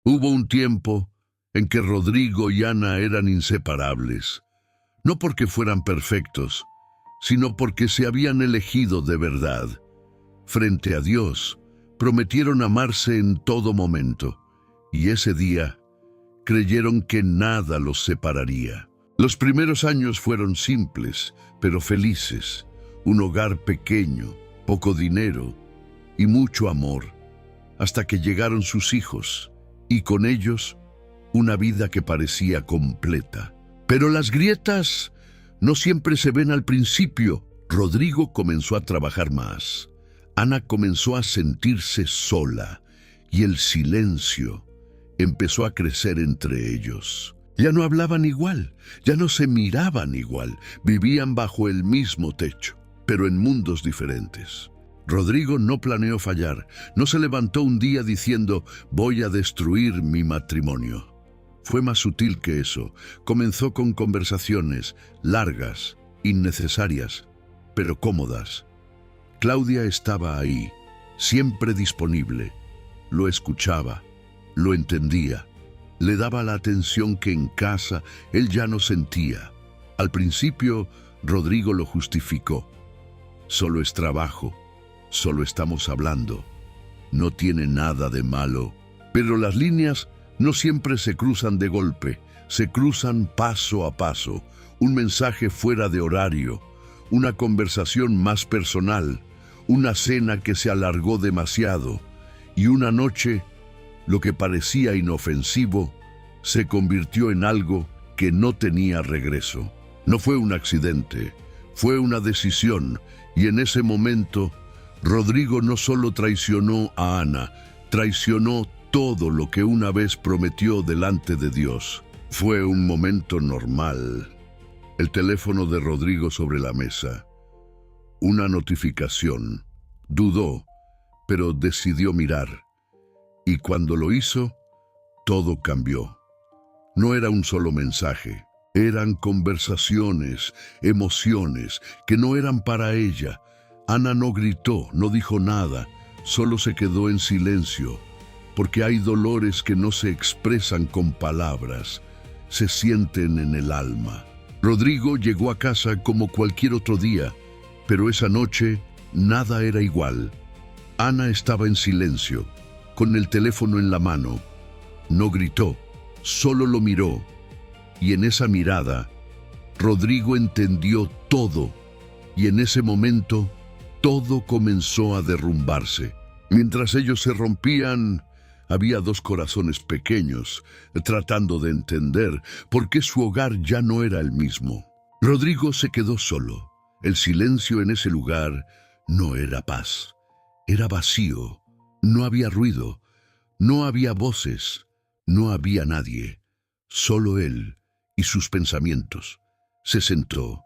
Hubo un tiempo en que Rodrigo y Ana eran inseparables, no porque fueran perfectos, sino porque se habían elegido de verdad. Frente a Dios, prometieron amarse en todo momento, y ese día creyeron que nada los separaría. Los primeros años fueron simples, pero felices. Un hogar pequeño, poco dinero y mucho amor, hasta que llegaron sus hijos, y con ellos una vida que parecía completa. Pero las grietas no siempre se ven al principio. Rodrigo comenzó a trabajar más. Ana comenzó a sentirse sola, y el silencio empezó a crecer entre ellos. Ya no hablaban igual, ya no se miraban igual, vivían bajo el mismo techo, pero en mundos diferentes. Rodrigo no planeó fallar, no se levantó un día diciendo, voy a destruir mi matrimonio. Fue más sutil que eso. Comenzó con conversaciones largas, innecesarias, pero cómodas. Claudia estaba ahí, siempre disponible. Lo escuchaba, lo entendía, le daba la atención que en casa él ya no sentía. Al principio, Rodrigo lo justificó. Solo es trabajo, solo estamos hablando. No tiene nada de malo. Pero las líneas no siempre se cruzan de golpe, se cruzan paso a paso. Un mensaje fuera de horario, una conversación más personal, una cena que se alargó demasiado, y una noche, lo que parecía inofensivo, se convirtió en algo que no tenía regreso. No fue un accidente, fue una decisión, y en ese momento, Rodrigo no solo traicionó a Ana, traicionó todo lo que una vez prometió delante de Dios. Fue un momento normal. El teléfono de Rodrigo sobre la mesa. Una notificación. Dudó, pero decidió mirar. Y cuando lo hizo, todo cambió. No era un solo mensaje. Eran conversaciones, emociones, que no eran para ella. Ana no gritó, no dijo nada, solo se quedó en silencio, porque hay dolores que no se expresan con palabras, se sienten en el alma. Rodrigo llegó a casa como cualquier otro día, pero esa noche nada era igual. Ana estaba en silencio, con el teléfono en la mano. No gritó, solo lo miró, y en esa mirada, Rodrigo entendió todo, y en ese momento, todo comenzó a derrumbarse. Mientras ellos se rompían, había dos corazones pequeños, tratando de entender por qué su hogar ya no era el mismo. Rodrigo se quedó solo. El silencio en ese lugar no era paz, era vacío. No había ruido, no había voces, no había nadie. Solo él y sus pensamientos. Se sentó,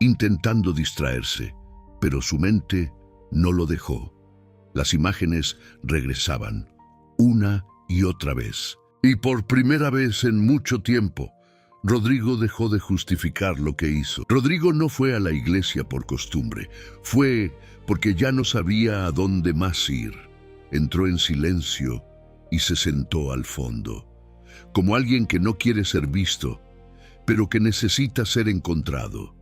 intentando distraerse, pero su mente no lo dejó. Las imágenes regresaban, una y otra vez. Y por primera vez en mucho tiempo, Rodrigo dejó de justificar lo que hizo. Rodrigo no fue a la iglesia por costumbre, fue porque ya no sabía a dónde más ir. Entró en silencio y se sentó al fondo, como alguien que no quiere ser visto, pero que necesita ser encontrado.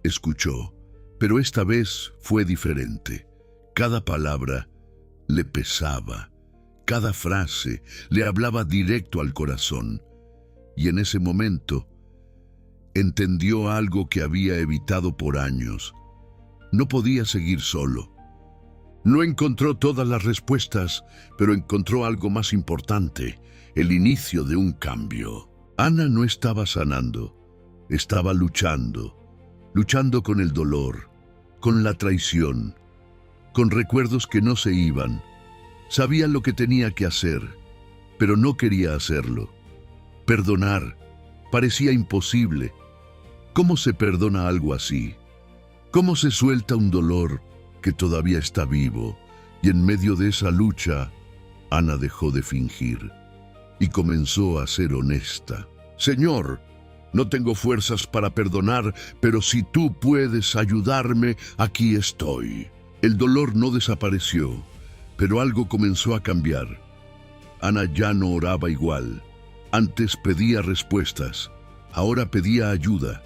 Escuchó, pero esta vez fue diferente. Cada palabra le pesaba, cada frase le hablaba directo al corazón, y en ese momento entendió algo que había evitado por años. No podía seguir solo. No encontró todas las respuestas, pero encontró algo más importante, el inicio de un cambio. Ana no estaba sanando, estaba luchando con el dolor, con la traición, con recuerdos que no se iban. Sabía lo que tenía que hacer, pero no quería hacerlo. Perdonar parecía imposible. ¿Cómo se perdona algo así? ¿Cómo se suelta un dolor que todavía está vivo? Y en medio de esa lucha, Ana dejó de fingir y comenzó a ser honesta. Señor, no tengo fuerzas para perdonar, pero si tú puedes ayudarme, aquí estoy. El dolor no desapareció, pero algo comenzó a cambiar. Ana ya no oraba igual. Antes pedía respuestas, ahora pedía ayuda.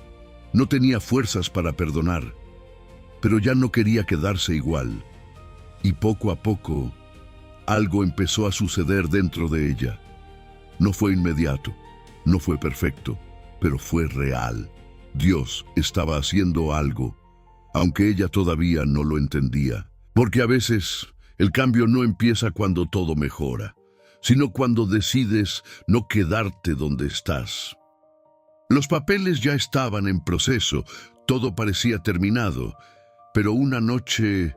No tenía fuerzas para perdonar, pero ya no quería quedarse igual. Y poco a poco, algo empezó a suceder dentro de ella. No fue inmediato, no fue perfecto, pero fue real. Dios estaba haciendo algo, aunque ella todavía no lo entendía. Porque a veces el cambio no empieza cuando todo mejora, sino cuando decides no quedarte donde estás. Los papeles ya estaban en proceso, todo parecía terminado, pero una noche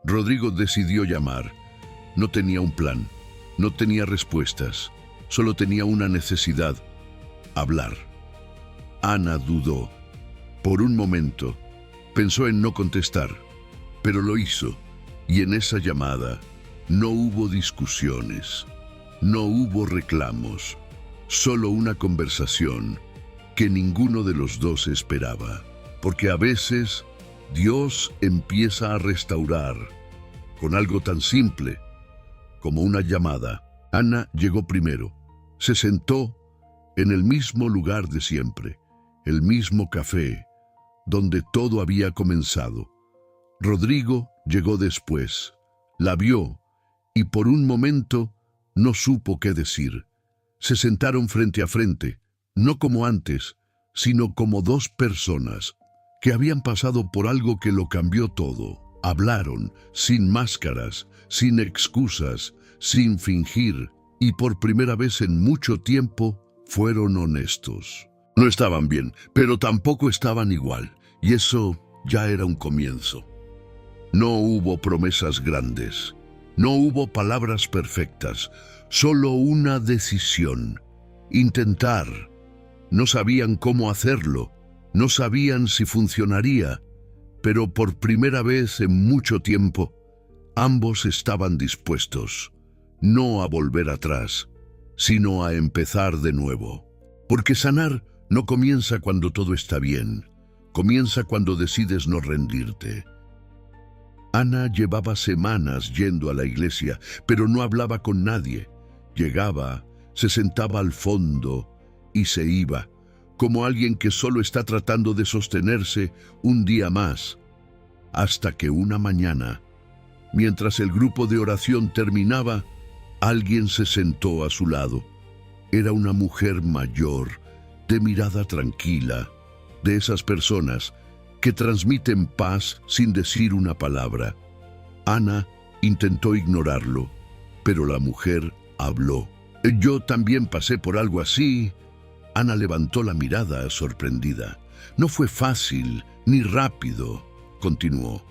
Rodrigo decidió llamar. No tenía un plan, no tenía respuestas, solo tenía una necesidad: hablar. Ana dudó. Por un momento, pensó en no contestar, pero lo hizo, y en esa llamada no hubo discusiones, no hubo reclamos, solo una conversación que ninguno de los dos esperaba, porque a veces Dios empieza a restaurar con algo tan simple como una llamada. Ana llegó primero, se sentó en el mismo lugar de siempre, el mismo café, donde todo había comenzado. Rodrigo llegó después, la vio y por un momento no supo qué decir. Se sentaron frente a frente, no como antes, sino como dos personas que habían pasado por algo que lo cambió todo. Hablaron, sin máscaras, sin excusas, sin fingir, y por primera vez en mucho tiempo fueron honestos. No estaban bien, pero tampoco estaban igual, y eso ya era un comienzo. No hubo promesas grandes, no hubo palabras perfectas, solo una decisión: intentar. No sabían cómo hacerlo, no sabían si funcionaría, pero por primera vez en mucho tiempo, ambos estaban dispuestos, no a volver atrás, sino a empezar de nuevo. Porque sanar no comienza cuando todo está bien, comienza cuando decides no rendirte. Ana llevaba semanas yendo a la iglesia, pero no hablaba con nadie. Llegaba, se sentaba al fondo y se iba, como alguien que solo está tratando de sostenerse un día más, hasta que una mañana, mientras el grupo de oración terminaba, alguien se sentó a su lado. Era una mujer mayor, de mirada tranquila, de esas personas que transmiten paz sin decir una palabra. Ana intentó ignorarlo, pero la mujer habló. Yo también pasé por algo así. Ana levantó la mirada sorprendida. No fue fácil ni rápido, continuó,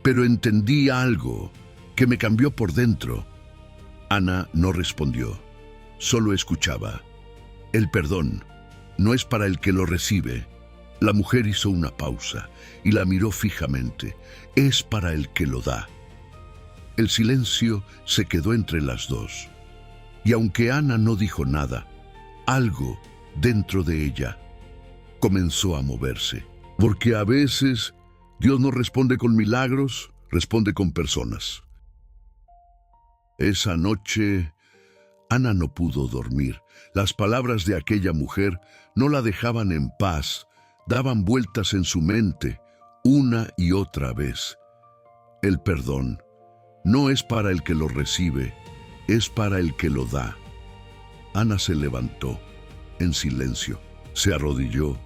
pero entendí algo que me cambió por dentro. Ana no respondió, solo escuchaba. El perdón no es para el que lo recibe. La mujer hizo una pausa y la miró fijamente. Es para el que lo da. El silencio se quedó entre las dos. Y aunque Ana no dijo nada, algo dentro de ella comenzó a moverse. Porque a veces Dios no responde con milagros, responde con personas. Esa noche, Ana no pudo dormir. Las palabras de aquella mujer no la dejaban en paz. Daban vueltas en su mente, una y otra vez. El perdón no es para el que lo recibe, es para el que lo da. Ana se levantó, en silencio, se arrodilló,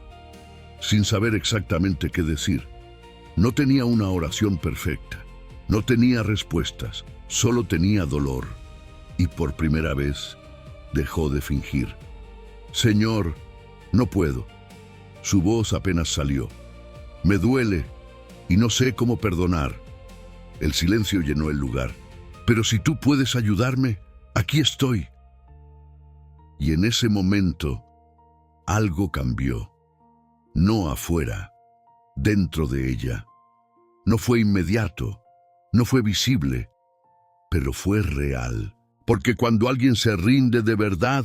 sin saber exactamente qué decir. No tenía una oración perfecta, no tenía respuestas, solo tenía dolor. Y por primera vez, dejó de fingir. Señor, no puedo. Su voz apenas salió. Me duele y no sé cómo perdonar. El silencio llenó el lugar. Pero si tú puedes ayudarme, aquí estoy. Y en ese momento, algo cambió. No afuera, dentro de ella. No fue inmediato, no fue visible, pero fue real. Porque cuando alguien se rinde de verdad,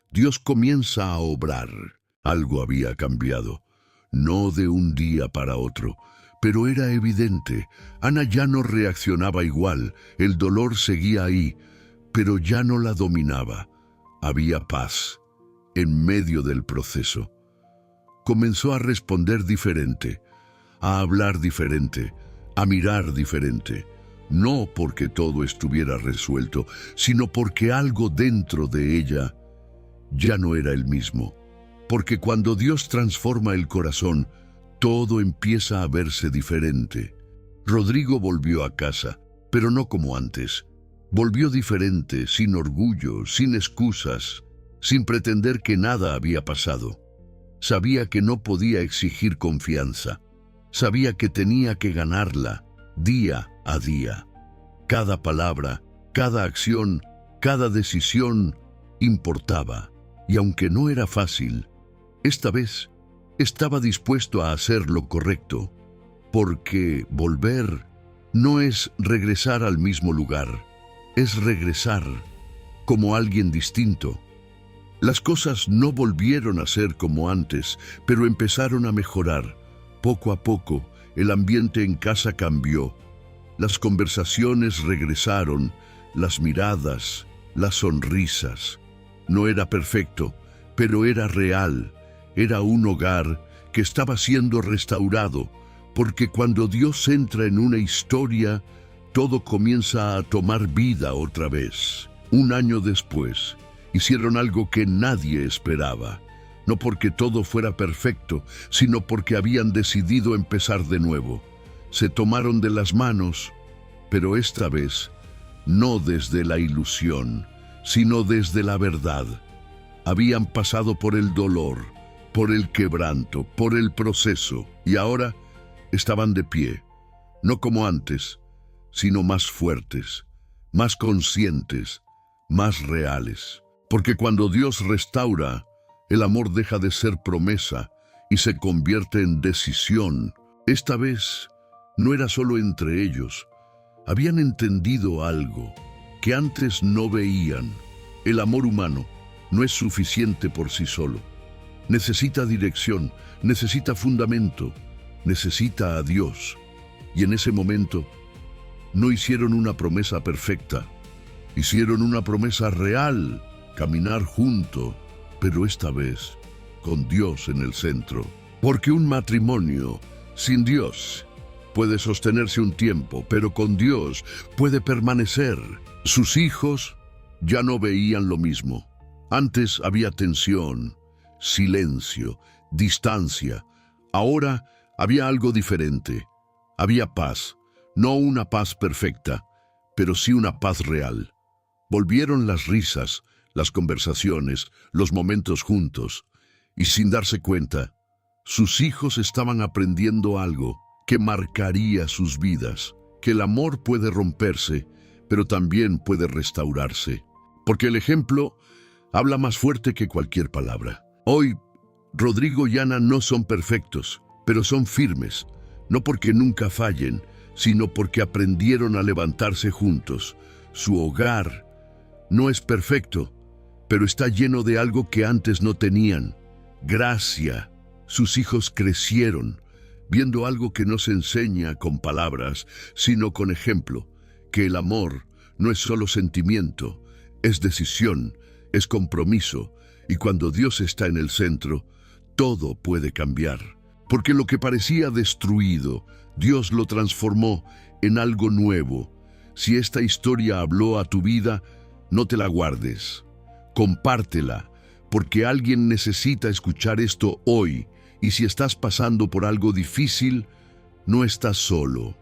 Dios comienza a obrar. Algo había cambiado, no de un día para otro, pero era evidente. Ana ya no reaccionaba igual, el dolor seguía ahí, pero ya no la dominaba. Había paz en medio del proceso. Comenzó a responder diferente, a hablar diferente, a mirar diferente. No porque todo estuviera resuelto, sino porque algo dentro de ella ya no era el mismo. Porque cuando Dios transforma el corazón, todo empieza a verse diferente. Rodrigo volvió a casa, pero no como antes. Volvió diferente, sin orgullo, sin excusas, sin pretender que nada había pasado. Sabía que no podía exigir confianza. Sabía que tenía que ganarla día a día. Cada palabra, cada acción, cada decisión importaba. Y aunque no era fácil, esta vez estaba dispuesto a hacer lo correcto, porque volver no es regresar al mismo lugar, es regresar como alguien distinto. Las cosas no volvieron a ser como antes, pero empezaron a mejorar. Poco a poco, el ambiente en casa cambió. Las conversaciones regresaron, las miradas, las sonrisas. No era perfecto, pero era real. Era un hogar que estaba siendo restaurado, porque cuando Dios entra en una historia, todo comienza a tomar vida otra vez. Un año después, hicieron algo que nadie esperaba. No porque todo fuera perfecto, sino porque habían decidido empezar de nuevo. Se tomaron de las manos, pero esta vez no desde la ilusión, sino desde la verdad. Habían pasado por el dolor, por el quebranto, por el proceso, y ahora estaban de pie, no como antes, sino más fuertes, más conscientes, más reales. Porque cuando Dios restaura, el amor deja de ser promesa y se convierte en decisión. Esta vez no era solo entre ellos. Habían entendido algo que antes no veían. El amor humano no es suficiente por sí solo. Necesita dirección, necesita fundamento, necesita a Dios. Y en ese momento no hicieron una promesa perfecta, hicieron una promesa real, caminar junto, pero esta vez con Dios en el centro. Porque un matrimonio sin Dios puede sostenerse un tiempo, pero con Dios puede permanecer. Sus hijos ya no veían lo mismo. Antes había tensión, silencio, distancia. Ahora había algo diferente. Había paz, no una paz perfecta, pero sí una paz real. Volvieron las risas, las conversaciones, los momentos juntos, y sin darse cuenta, sus hijos estaban aprendiendo algo que marcaría sus vidas, que el amor puede romperse, pero también puede restaurarse, porque el ejemplo habla más fuerte que cualquier palabra. Hoy, Rodrigo y Ana no son perfectos, pero son firmes, no porque nunca fallen, sino porque aprendieron a levantarse juntos. Su hogar no es perfecto, pero está lleno de algo que antes no tenían: gracia. Sus hijos crecieron, viendo algo que no se enseña con palabras, sino con ejemplo, que el amor no es solo sentimiento, es decisión, es compromiso, y cuando Dios está en el centro, todo puede cambiar. Porque lo que parecía destruido, Dios lo transformó en algo nuevo. Si esta historia habló a tu vida, no te la guardes. Compártela, porque alguien necesita escuchar esto hoy. Y si estás pasando por algo difícil, no estás solo.